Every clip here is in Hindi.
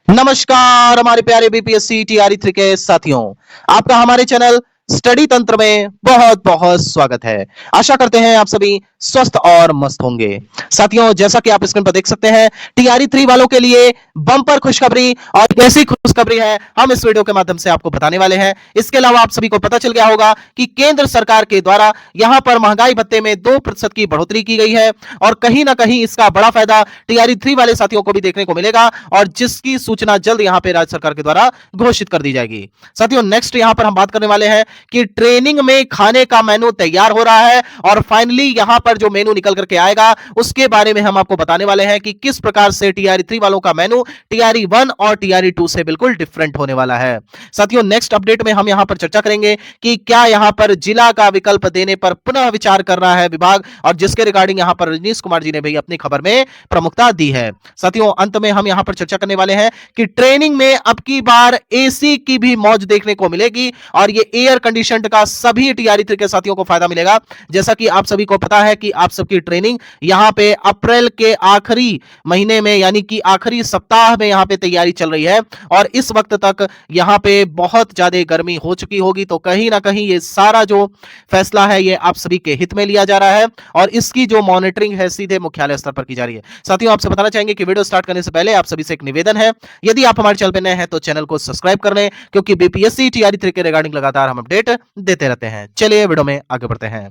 नमस्कार हमारे प्यारे बीपीएससी टीआरई 3 के साथियों, आपका हमारे चैनल स्टडी तंत्र में बहुत बहुत स्वागत है। आशा करते हैं आप सभी स्वस्थ और मस्त होंगे। साथियों, जैसा कि आप स्क्रीन पर देख सकते हैं, टीआरई 3 वालों के लिए बम्पर खुशखबरी और कैसी खुशखबरी है हम इस वीडियो के माध्यम से आपको बताने वाले हैं। इसके अलावा आप सभी को पता चल गया होगा कि केंद्र सरकार के द्वारा यहां पर महंगाई भत्ते में 2% की बढ़ोतरी की गई है और कहीं ना कहीं इसका बड़ा फायदा टीआरई 3 वाले साथियों को भी देखने को मिलेगा और जिसकी सूचना जल्द यहां पे राज्य सरकार के द्वारा घोषित कर दी जाएगी। साथियों, नेक्स्ट यहां पर हम बात करने वाले हैं कि ट्रेनिंग में खाने का मेनू तैयार हो रहा है और फाइनली यहां पर जो मेनू निकल करके आएगा उसके बारे में हम आपको बताने वाले हैं कि किस प्रकार से टीआरई 3 वालों का मेनू टीआरई 1 और टीआरई 2 से बिल्कुल डिफरेंट होने वाला है। साथियों, नेक्स्ट अपडेट में हम यहां पर चर्चा करेंगे कि क्या यहां पर जिला का विकल्प देने पर पुनः विचार कर रहा है विभाग, और जिसके रिगार्डिंग यहां पर रजनीश कुमार जी ने भी अपनी खबर में प्रमुखता दी है। साथियों, अंत में हम यहां पर चर्चा करने वाले हैं कि ट्रेनिंग में अब की बार एसी की भी मौज देखने को मिलेगी और ये एयर कंडीशनड का सभी टीआरई 3 के साथियों को फायदा मिलेगा। जैसा कि आप सभी को पता है कि आप सबकी ट्रेनिंग यहां पे अप्रैल के आखिरी महीने में यानी कि आखिरी सप्ताह में यहां पे तैयारी चल रही है और इस वक्त तक यहां पे बहुत ज्यादा गर्मी हो चुकी होगी, तो कहीं ना कहीं ये सारा जो फैसला है ये आप सभी के हित में लिया जा रहा है और इसकी जो मॉनिटरिंग है सीधे मुख्यालय स्तर पर की जा रही है। साथियों, आपसे बताना चाहेंगे कि वीडियो स्टार्ट करने से पहले आप सभी से एक निवेदन है, यदि आप हमारे चैनल पर नए हैं तो चैनल को सब्सक्राइब कर लें क्योंकि बीपीएससी टीआरई 3 के रिगार्डिंग लगातार हम अपडेट देते रहते हैं। चलिए वीडियो में आगे बढ़ते हैं।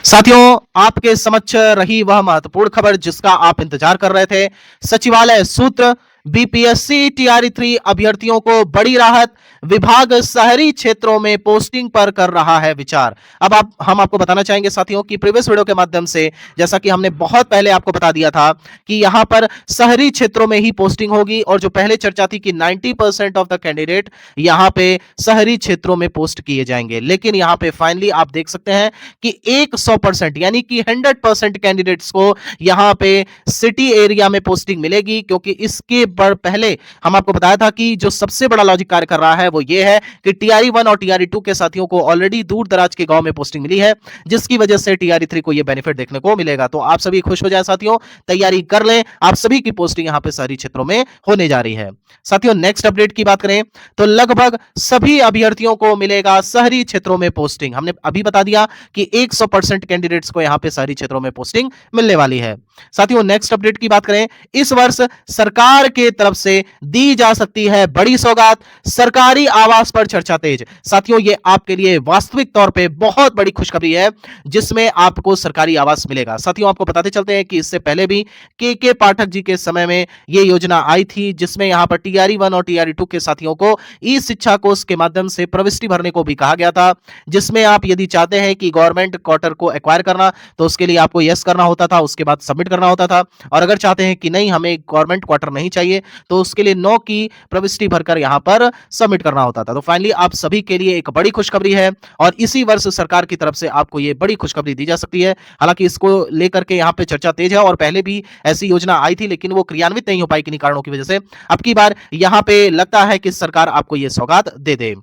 साथियों, आपके समक्ष रही वह महत्वपूर्ण खबर जिसका आप इंतजार कर रहे थे। सचिवालय सूत्र, बीपीएससी टीआरई 3 अभ्यर्थियों को बड़ी राहत, विभाग शहरी क्षेत्रों में पोस्टिंग पर कर रहा है विचार। अब हम आपको बताना चाहेंगे साथियों कि प्रीवियस वीडियो के माध्यम से जैसा कि हमने बहुत पहले आपको बता दिया था कि यहां पर शहरी क्षेत्रों में ही पोस्टिंग होगी और जो पहले चर्चा थी कि 90% ऑफ द कैंडिडेट यहां पे शहरी क्षेत्रों में पोस्ट किए जाएंगे, लेकिन यहां पे फाइनली आप देख सकते हैं कि 100% यानी कि 100% कैंडिडेट्स को यहां पे सिटी एरिया में पोस्टिंग मिलेगी, क्योंकि इसके पहले हम आपको बताया था कि जो सबसे बड़ा लॉजिक कार्य कर रहा है वो ये है कि टीआरई 1 और टीआरई 2 के साथियों को ऑलरेडी दूर दराज के गांव में पोस्टिंग मिली है, जिसकी वजह से टीआरई 3 को ये बेनिफिट देखने को मिलेगा। तो आप सभी खुश हो जाए साथियों, तैयारी कर लें, आप सभी की पोस्टिंग यहां पे शहरी क्षेत्रों में होने जा रही है। साथियों, नेक्स्ट अपडेट की बात करें तो लगभग सभी अभ्यर्थियों को मिलेगा शहरी क्षेत्रों में पोस्टिंग। हमने अभी बता दिया कि 100% कैंडिडेट्स को यहां पे शहरी क्षेत्रों में पोस्टिंग मिलने वाली है। साथियों, नेक्स्ट अपडेट की बात करें, इस वर्ष सरकार के तरफ से दी जा सकती है बड़ी सौगात, सरकारी आवास पर चर्चा तेज। साथियों, ये आपके लिए वास्तविक तौर पे बहुत बड़ी खुशखबरी है जिसमें आपको सरकारी आवास मिलेगा। साथियों, आपको बताते चलते हैं कि इससे पहले भी के पाठक जी के समय में ये योजना आई थी जिसमें यहां पर टीआरई 1 और टीआरई 2 के साथियों को ई शिक्षा कोष के माध्यम से प्रविष्टि भरने को भी कहा गया था, जिसमें आप यदि चाहते हैं कि गवर्नमेंट क्वार्टर को एक्वायर करना तो उसके लिए आपको यस करना होता था, उसके बाद सबमिट करना होता था, और अगर चाहते हैं कि नहीं हमें गवर्नमेंट क्वार्टर नहीं चाहिए तो उसके लिए नो की प्रविष्टि भरकर यहां पर सबमिट करना होता था। तो फाइनली आप सभी के लिए एक बड़ी खुशखबरी है और इसी वर्ष सरकार की तरफ से आपको यह बड़ी खुशखबरी दी जा सकती है। हालांकि इसको लेकर के यहां पे चर्चा तेज है और पहले भी ऐसी योजना आई थी लेकिन वो क्रियान्वित नहीं हो पाई किन्हीं कारणों की वजह से। अब की बार यहां पे लगता है कि सरकार आपको यह सौगात दे दे।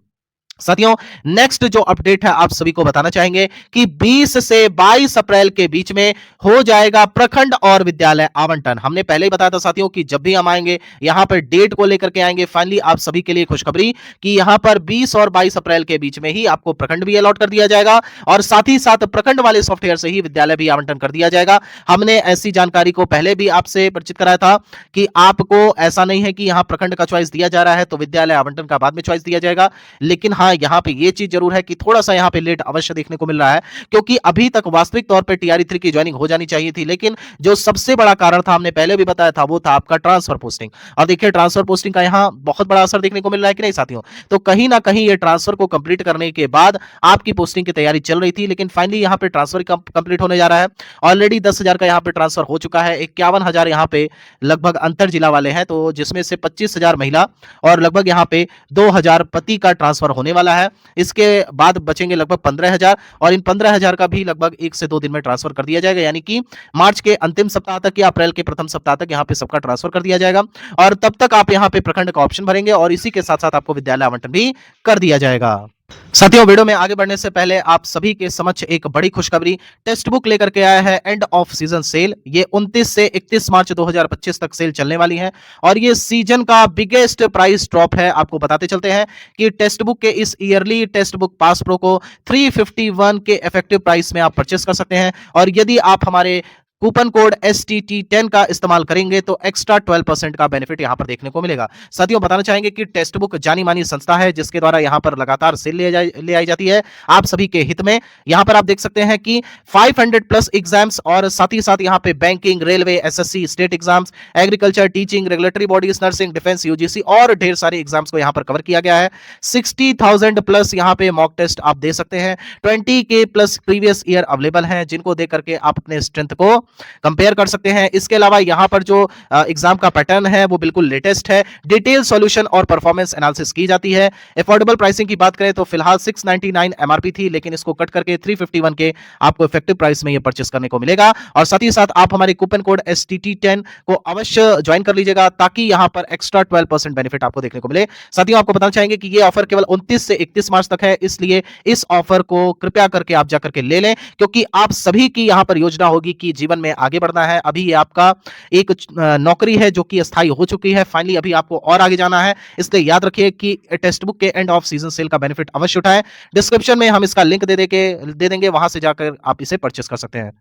साथियों, नेक्स्ट जो अपडेट है आप सभी को बताना चाहेंगे कि 20 से 22 अप्रैल के बीच में हो जाएगा प्रखंड और विद्यालय आवंटन। हमने पहले ही बताया था साथियों कि जब भी हम आएंगे यहां पर डेट को लेकर के आएंगे। फाइनली आप सभी के लिए खुशखबरी कि यहां पर 20 और 22 अप्रैल के बीच में ही आपको प्रखंड भी अलॉट कर दिया जाएगा और साथ ही साथ प्रखंड वाले सॉफ्टवेयर से ही विद्यालय भी आवंटन कर दिया जाएगा। हमने ऐसी जानकारी को पहले भी आपसे परिचित कराया था कि आपको ऐसा नहीं है कि यहां प्रखंड का चॉइस दिया जा रहा है तो विद्यालय आवंटन का बाद में चॉइस दिया जाएगा, लेकिन हाँ यहां पे ये चीज जरूर है कि थोड़ा सा यहां पे लेट अवश्य देखने को मिल रहा है, क्योंकि अभी तक वास्तविक तौर पे टीआरई 3 की ज्वाइनिंग हो जानी चाहिए थी, लेकिन जो सबसे बड़ा कारण था हमने पहले भी बताया था वो था आपका ट्रांसफर पोस्टिंग। और देखिए ट्रांसफर पोस्टिंग का यहां बहुत बड़ा असर देखने को मिल रहा है कि नहीं साथियों। तो कहीं ना कहीं ये ट्रांसफर को कंप्लीट करने के बाद आपकी पोस्टिंग की तैयारी चल रही थी, लेकिन फाइनली यहां पे ट्रांसफर कंप्लीट होने जा रहा है। ऑलरेडी 10,000 का यहां पे ट्रांसफर हो चुका है, 51,000 यहां पे लगभग अंतर जिला वाले हैं, तो जिसमें से 25,000 महिला और लगभग यहां पे 2,000 पति का ट्रांसफर होने वाला है। इसके बाद बचेंगे लगभग 15,000 और इन 15,000 का भी लगभग 1 से 2 दिन में ट्रांसफर कर दिया जाएगा, यानी कि मार्च के अंतिम सप्ताह तक या अप्रैल के प्रथम सप्ताह तक यहां पे सबका ट्रांसफर कर दिया जाएगा और तब तक आप यहां पे प्रखंड का ऑप्शन भरेंगे और इसी के साथ साथ आपको विद्यालय आवंटन भी कर दिया जाएगा। साथियों, वीडियो में आगे बढ़ने से पहले आप सभी के समक्ष एक बड़ी खुशखबरी टेक्स्ट बुक लेकर के आया है। एंड ऑफ सीजन सेल ये 29 से 31 मार्च 2025 तक सेल चलने वाली है और ये सीजन का बिगेस्ट प्राइस ड्रॉप है। आपको बताते चलते हैं कि टेक्स्ट बुक के इस yearly text book pass pro को 351 के इफेक्टिव प्राइस में आप परचेस कर सकते हैं और यदि आप हमारे कूपन कोड STT10 का इस्तेमाल करेंगे तो एक्स्ट्रा 12% का बेनिफिट यहां पर देखने को मिलेगा। साथियों, बताना चाहेंगे कि टेक्स्ट बुक जानी मानी संस्था है जिसके द्वारा यहां पर लगातार सेल ले आई जाती है आप सभी के हित में। यहां पर आप देख सकते हैं कि 500 प्लस एग्जाम्स और साथ ही साथ यहां पे banking, railway, SSC, state exams, agriculture, teaching, regulatory bodies, nursing, defence, UGC और ढेर सारे एग्जाम्स को यहां पर कवर किया गया है। 60,000 प्लस यहां पे मॉक टेस्ट आप दे सकते हैं। 20K plus previous year available हैं जिनको देख करके आप अपने स्ट्रेंथ को कंपेयर कर सकते हैं। इसके अलावा यहां पर जो एग्जाम का पैटर्न है वो बिल्कुल लेटेस्ट है। डिटेल सॉल्यूशन और परफॉर्मेंस एनालिसिस की जाती है। अफोर्डेबल प्राइसिंग की बात करें तो फिलहाल 699 MRP थी, लेकिन इसको कट करके 351 के आपको इफेक्टिव प्राइस में ये परचेस करने को मिलेगा। और साथ ही साथ आप हमारे कूपन कोड STT10 को अवश्य ज्वाइन कर लीजिएगा ताकि यहां पर एक्स्ट्रा 12% बेनिफिट आपको देखने को मिले। साथियों, आपको बताना चाहेंगे कि ये ऑफर केवल 29 से 31 मार्च तक है, इसलिए इस ऑफर को कृपया करके आप जाकर के ले लें, क्योंकि आप सभी की यहां पर योजना होगी कि जीवन में आगे बढ़ना है। अभी ये आपका एक नौकरी है जो कि अस्थायी हो चुकी है, फाइनली अभी आपको और आगे जाना है। इसलिए याद रखिए कि टेक्स्ट बुक के एंड ऑफ सीजन सेल का बेनिफिट अवश्य उठाएं। डिस्क्रिप्शन में हम इसका लिंक दे देंगे, वहां से जाकर आप इसे परचेस कर सकते हैं।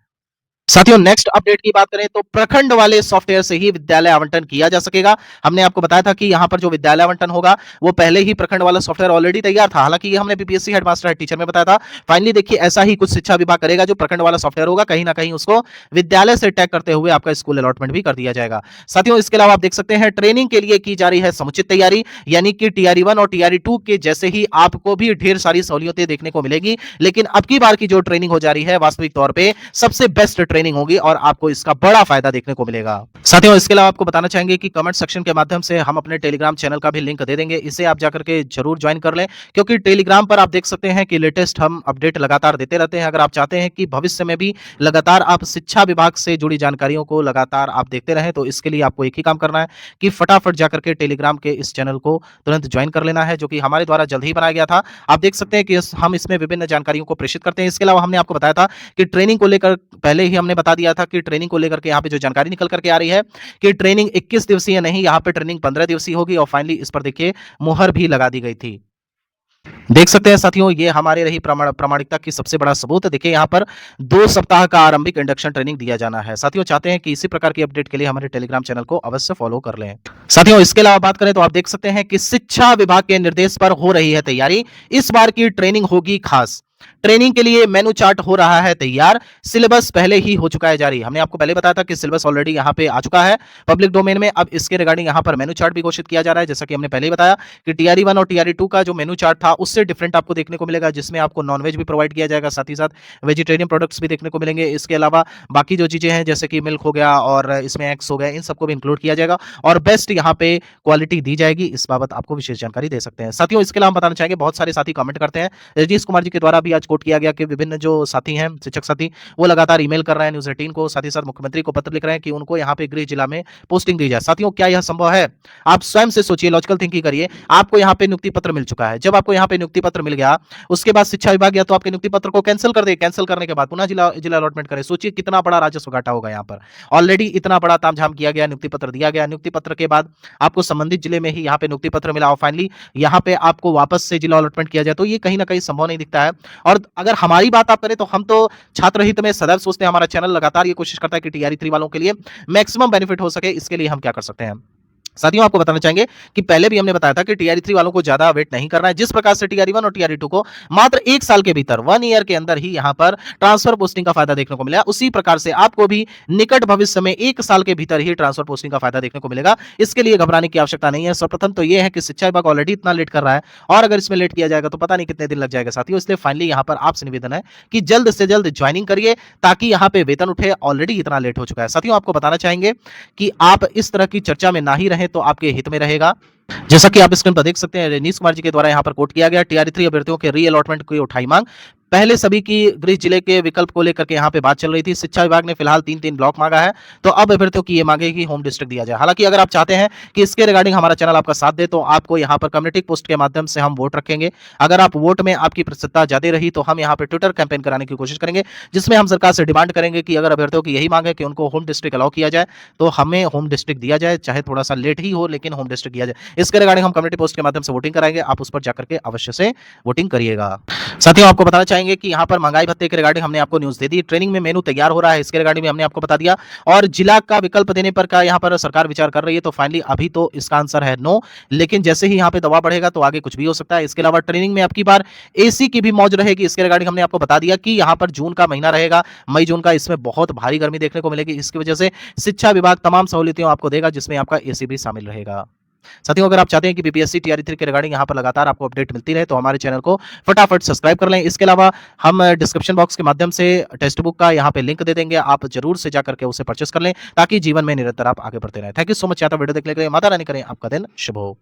साथियों, नेक्स्ट अपडेट की बात करें तो प्रखंड वाले सॉफ्टवेयर से ही विद्यालय आवंटन किया जा सकेगा। हमने आपको बताया था कि यहां पर जो विद्यालय आवंटन होगा वो पहले ही प्रखंड वाला सॉफ्टवेयर ऑलरेडी तैयार था। हालांकि ये हमने बीपीएससी हेडमास्टर हेड टीचर में बताया था। फाइनली देखिए ऐसा ही कुछ शिक्षा विभाग करेगा, जो प्रखंड वाला सॉफ्टवेयर होगा कहीं ना कहीं उसको विद्यालय से टैग करते हुए आपका स्कूल अलॉटमेंट भी कर दिया जाएगा। साथियों, इसके अलावा आप देख सकते हैं ट्रेनिंग के लिए की जा रही है समुचित तैयारी, यानी कि TRE1 और TRE2 के जैसे ही आपको भी ढेर सारी सहूलियतें देखने को मिलेगी, लेकिन अब की बार की जो ट्रेनिंग हो जा रही है वास्तविक तौर पर सबसे बेस्ट ट्रेनिंग होगी और आपको इसका बड़ा फायदा देखने को मिलेगा। साथियों, इसके अलावा आपको बताना चाहेंगे कि कमेंट सेक्शन के माध्यम से हम अपने टेलीग्राम चैनल का भी लिंक दे देंगे, इसे आप जाकर के जरूर ज्वाइन कर लें, क्योंकि टेलीग्राम पर आप देख सकते हैं कि लेटेस्ट हम अपडेट लगातार देते रहते हैं। अगर आप चाहते हैं कि भविष्य में भी लगातार आप शिक्षा विभाग से जुड़ी जानकारियों को लगातार आप देखते रहें, तो इसके लिए आपको एक ही काम करना है कि फटाफट जाकर के टेलीग्राम के इस चैनल को तुरंत ज्वाइन कर लेना है, जो कि हमारे द्वारा जल्द ही बनाया गया था। आप देख सकते हैं कि हम इसमें विभिन्न जानकारियों को प्रेषित करते हैं। इसके अलावा हमने आपको बताया था कि ट्रेनिंग को लेकर पहले ही हमने बता दिया था कि ट्रेनिंग को लेकर के यहाँ पे जो जानकारी निकल करके आ रही है कि ट्रेनिंग 21 दिवसीय नहीं, यहाँ पे ट्रेनिंग 15 दिवसीय होगी और फाइनली इस पर देखिए मुहर भी लगा दी गई थी। देख सकते हैं साथियों, ये हमारे रही प्रामाणिकता की सबसे बड़ा सबूत। देखिए यहाँ पर 2 सप्ताह का आरंभिक इंडक्शन ट्रेनिंग दिया जाना है। साथियों, चाहते हैं कि इसी प्रकार की अपडेट के लिए हमारे टेलीग्राम चैनल को अवश्य फॉलो कर लें। साथियों, इसके अलावा बात करें तो आप देख सकते हैं कि शिक्षा विभाग के निर्देश पर हो रही है तैयारी। इस बार की ट्रेनिंग होगी खास। ट्रेनिंग के लिए मेनू चार्ट हो रहा है तैयार, सिलेबस पहले ही हो चुका है जारी। हमने आपको पहले बताया था कि सिलेबस ऑलरेडी यहाँ पे आ चुका है पब्लिक डोमेन में। अब इसके रिगार्डिंग यहाँ पर मेनू चार्ट भी घोषित किया जा रहा है, जैसा कि हमने पहले ही बताया कि TRE1 और TRE2 का जो मेनू चार्ट था उससे डिफरेंट आपको देखने को मिलेगा, जिसमें आपको नॉनवेज भी प्रोवाइड किया जाएगा, साथ ही साथ वेजिटेरियन प्रोडक्ट्स भी देखने को मिलेंगे। इसके अलावा बाकी जो चीजें हैं जैसे कि मिल्क हो गया और इसमें एग्स हो गया, इन सबको भी इंक्लूड किया जाएगा और बेस्ट यहाँ पे क्वालिटी दी जाएगी। इस बाबत आपको विशेष जानकारी दे सकते हैं। साथियों, इसके अलावा हम बताना चाहेंगे, बहुत सारे साथी कमेंट करते हैं, रजनीश कुमार जी के द्वारा भी आज कोट किया गया कि विभिन्न जो साथी हैं, शिक्षक साथी, वो लगातार ईमेल कर रहे हैं न्यूज़ 18 को, साथ ही साथ मुख्यमंत्री को पत्र लिख रहे हैं कि उनको यहाँ पे गृह जिला में पोस्टिंग दी जाए। साथियों, क्या यह संभव है? आप स्वयं से सोचिए, लॉजिकल थिंकिंग करिए। आपको यहाँ पे नियुक्ति पत्र मिल चुका है, जब आपको यहाँ पे नियुक्ति पत्र मिल गया उसके बाद शिक्षा विभाग या तो आपके नियुक्ति पत्र को कैंसिल कर दे, कैंसिल करने के बाद पुनः जिला अलॉटमेंट करे। सोचिए कितना बड़ा राजस्व घाटा होगा। यहाँ पर ऑलरेडी इतना बड़ा तामझाम किया गया, नियुक्ति पत्र दिया गया, नियुक्ति पत्र के बाद आपको संबंधित जिले में ही यहाँ पे नियुक्ति पत्र मिला और फाइनली यहाँ पे आपको वापस से जिला अलॉटमेंट किया जाए, तो ये कहीं ना कहीं संभव नहीं दिखता है। और अगर हमारी बात आप करें तो हम तो छात्र हित में सदैव सोचते हैं, हमारा चैनल लगातार ये कोशिश करता है कि TRE3 वालों के लिए मैक्सिमम बेनिफिट हो सके। इसके लिए हम क्या कर सकते हैं? साथियों, आपको बताना चाहेंगे कि पहले भी हमने बताया था कि TRE3 वालों को ज्यादा वेट नहीं करना है। जिस प्रकार से TRE1 और TRE2 को मात्र 1 साल के भीतर 1 ईयर के अंदर ही यहां पर ट्रांसफर पोस्टिंग का फायदा देखने को मिला, उसी प्रकार से आपको भी निकट भविष्य में 1 साल के भीतर ही ट्रांसफर पोस्टिंग का फायदा देखने को मिलेगा। इसके लिए घबराने की आवश्यकता नहीं है। सर्वप्रथम तो यह है कि शिक्षा विभाग ऑलरेडी इतना लेट कर रहा है और अगर इसमें लेट किया जाएगा तो पता नहीं कितने दिन लग जाएगा साथियों। इसलिए फाइनली यहां पर आपसे निवेदन है कि जल्द से जल्द ज्वाइनिंग करिए ताकि यहां पे वेतन उठे। ऑलरेडी इतना लेट हो चुका है। साथियों, आपको बताना चाहेंगे कि आप इस तरह की चर्चा में ना ही रहें तो आपके हित में रहेगा। जैसा कि आप स्क्रीन पर देख सकते हैं, रजनीश कुमार जी के द्वारा यहां पर कोट किया गया, TRE3 अभ्यर्थियों के री अलॉटमेंट की उठाई मांग, पहले सभी की गृह जिले के विकल्प को लेकर के यहाँ पे बात चल रही थी। शिक्षा विभाग ने फिलहाल 3-3 ब्लॉक माँगा है, तो अब अभ्यर्थियों की ये माँग है कि होम डिस्ट्रिक्ट दिया जाए। हालाँकि अगर आप चाहते हैं कि इसके रिगार्डिंग हमारा चैनल आपका साथ दे, तो आपको यहाँ पर कम्युनिटी पोस्ट के माध्यम से हम वोट रखेंगे। अगर आप वोट में आपकी प्रतिशतता ज़्यादा रही, तो हम यहाँ पे ट्विटर कैंपेन कराने की कोशिश करेंगे, जिसमें हम सरकार से डिमांड करेंगे कि अगर अभ्यर्थियों की यही माँग है कि उनको होम डिस्ट्रिक्ट अलाउ किया जाए, तो हमें होम डिस्ट्रिक्ट दिया जाए, चाहे थोड़ा-सा लेट ही हो, लेकिन होम डिस्ट्रिक्ट दिया जाए। इसके रिगार्डिंग हम कम्युनिटी पोस्ट के माध्यम से वोटिंग कराएँगे, आप उस पर जाकर के अवश्य से वोटिंग करिएगा। साथियों, आपको बताना चाहेंगे कि यहाँ पर महंगाई भत्ते के रिगार्डिंग हमने आपको न्यूज़ दे दी, ट्रेनिंग में मेनू तैयार हो रहा है, इसके रिगार्डिंग भी हमने आपको बता दिया और जिला का विकल्प देने पर का यहाँ पर सरकार विचार कर रही है, तो फाइनली अभी तो इसका आंसर है नो, लेकिन जैसे ही यहाँ पे दबाव बढ़ेगा तो आगे कुछ भी हो सकता है। इसके अलावा ट्रेनिंग में अब की बार एसी की भी मौज रहेगी, इसके रिगार्डिंग हमने आपको बता दिया कि यहाँ पर जून का महीना रहेगा, मई-जून का, इसमें बहुत भारी गर्मी देखने को मिलेगी। इसकी वजह से शिक्षा विभाग तमाम सहूलियतें आपको देगा, जिसमें आपका एसी भी शामिल रहेगा। साथियों, अगर आप चाहते हैं कि बीपीएससी टीआरई 3 के रिगार्डिंग यहाँ पर लगातार आपको अपडेट मिलती रहे, तो हमारे चैनल को फटाफट सब्सक्राइब कर लें। इसके अलावा हम डिस्क्रिप्शन बॉक्स के माध्यम से टेक्स्ट बुक का यहाँ पे लिंक दे देंगे, आप जरूर से जाकर के उसे परचेस कर लें, ताकि जीवन में निरंतर आप आगे बढ़ते रहें। Thank you so much. Video देखने के लिए। माता रानी करें आपका दिन शुभ हो।